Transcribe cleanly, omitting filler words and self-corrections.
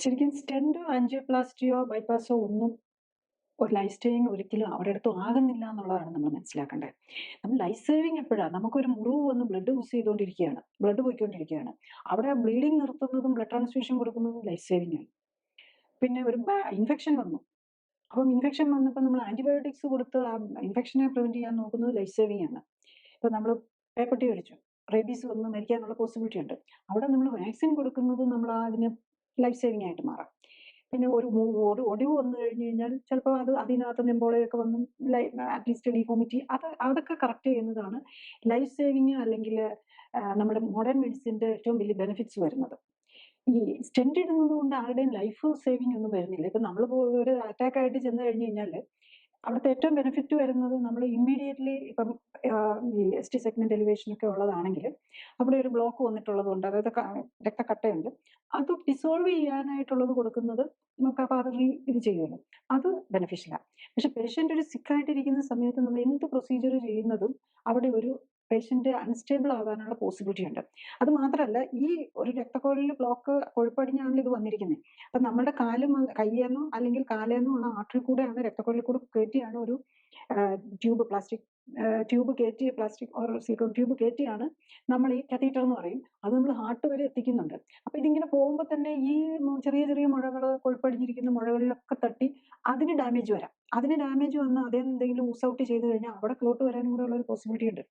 ശരിക്കും സ്റ്റെൻറ്റോ, ആൻജിയോപ്ലാസ്റ്റിയോ, ബൈപ്പാസോ ഒന്നും ഒരു ലൈഫ് സ്റ്റൈലിംഗ് ഒരിക്കലും ഒരിടത്തും ആകുന്നില്ല എന്നുള്ളതാണ് നമ്മൾ മനസ്സിലാക്കേണ്ടത്. നമ്മൾ ലൈഫ് സേവിങ് എപ്പോഴാ? നമുക്കൊരു മുറിവ് വന്ന് ബ്ലഡ് യൂസ് ചെയ്തുകൊണ്ടിരിക്കുകയാണ്, ബ്ലഡ് പോയിക്കൊണ്ടിരിക്കുകയാണ്. അവിടെ ബ്ലീഡിങ് നിർത്തുന്നതും ബ്ലഡ് ട്രാൻസ്ഫ്യൂഷൻ കൊടുക്കുന്നതും ലൈഫ് സേവിങ് ആണ്. പിന്നെ ഒരു ഇൻഫെക്ഷൻ വന്നു. അപ്പം ഇൻഫെക്ഷൻ വന്നപ്പോൾ നമ്മൾ ആന്റിബയോട്ടിക്സ് കൊടുത്ത് ആ ഇൻഫെക്ഷനെ പ്രിവെന്റ് ചെയ്യാൻ നോക്കുന്നത് ലൈഫ് സേവിങ് ആണ്. ഇപ്പൊ നമ്മൾ പേപ്പട്ടി കഴിച്ചു, റേബീസ് വന്ന് മരിക്കാനുള്ള പോസിബിലിറ്റി ഉണ്ട്. അവിടെ നമ്മൾ വാക്സിൻ കൊടുക്കുന്നത് നമ്മൾ അതിന് ലൈഫ് സേവിങ് ആയിട്ട് മാറാം. പിന്നെ ഒരു ഒടിവ് വന്നു കഴിഞ്ഞു കഴിഞ്ഞാൽ ചിലപ്പോൾ അതിനകത്ത് നിമ്പോളയൊക്കെ വന്ന് അറ്റ്ലീസ്റ്റ് ഡിഫോമിറ്റി അതൊക്കെ കറക്റ്റ് ചെയ്യുന്നതാണ് ലൈഫ് സേവിങ്. അല്ലെങ്കിൽ നമ്മുടെ മോഡേൺ മെഡിസിന്റെ ഏറ്റവും വലിയ ബെനിഫിറ്റ്സ് വരുന്നത്. ഈ സ്റ്റെന്റ് ഇടുന്നത് കൊണ്ട് ആരുടെയും ലൈഫ് സേവിങ് ഒന്നും വരുന്നില്ല. ഇപ്പൊ നമ്മൾ ഒരു അറ്റാക്ക് ആയിട്ട് ചെന്ന് കഴിഞ്ഞു കഴിഞ്ഞാൽ അവിടുത്തെ ഏറ്റവും ബെനിഫിറ്റ് വരുന്നത് നമ്മൾ ഇമ്മീഡിയറ്റ്ലി ഇപ്പം ഈ എസ് ടി സെഗ്മെന്റ് എലിവേഷൻ ഒക്കെ ഉള്ളതാണെങ്കിൽ അവിടെ ഒരു ബ്ലോക്ക് വന്നിട്ടുള്ളത് കൊണ്ട്, അതായത് രക്തക്കട്ടയുണ്ട്, അത് ഡിസോൾവ് ചെയ്യാനായിട്ടുള്ളത് കൊടുക്കുന്നത് നമുക്ക് അപ്പോൾ അത് ഇത് ചെയ്യുമല്ലോ, അത് ബെനിഫിഷ്യലാണ്. പക്ഷെ പേഷ്യന്റ് ഒരു സിക്കായിട്ടിരിക്കുന്ന സമയത്ത് നമ്മൾ എന്ത് പ്രൊസീജിയർ ചെയ്യുന്നതും അവിടെ ഒരു പേഷ്യന്റ് അൺസ്റ്റേബിൾ ആകാനുള്ള പോസിബിലിറ്റി ഉണ്ട്. അത് മാത്രമല്ല, ഈ ഒരു രക്തക്കുഴലിൽ ബ്ലോക്ക് കൊഴുപ്പടിഞ്ഞാണല്ലോ ഇത് വന്നിരിക്കുന്നത്. അപ്പൊ നമ്മുടെ കയ്യെന്നോ അല്ലെങ്കിൽ കാലേന്നോ ഉള്ള ആർട്ടറി കൂടെയാണ്, രക്തക്കുഴലിൽ കൂടെ കയറ്റിയാണ് ഒരു പ്ലാസ്റ്റിക് ട്യൂബ് കയറ്റി, പ്ലാസ്റ്റിക് ഓർ സിലിക്കോൺ ട്യൂബ് കയറ്റിയാണ് നമ്മൾ ഈ കത്തീറ്റർ എന്ന് പറയും, അത് നമ്മൾ ഹാർട്ട് വരെ എത്തിക്കുന്നുണ്ട്. അപ്പൊ ഇതിങ്ങനെ പോകുമ്പോൾ തന്നെ ഈ ചെറിയ ചെറിയ മുഴകൾ, കൊഴുപ്പടിഞ്ഞിരിക്കുന്ന മുഴകളിലൊക്കെ തട്ടി അതിന് ഡാമേജ് വരാം. അതിന് ഡാമേജ് വന്ന് അതെന്തെങ്കിലും ഊസ് ഔട്ട് ചെയ്ത് കഴിഞ്ഞാൽ അവിടെ ക്ലോട്ട് വരാനും കൂടെ ഉള്ള ഒരു പോസിബിലിറ്റി ഉണ്ട്.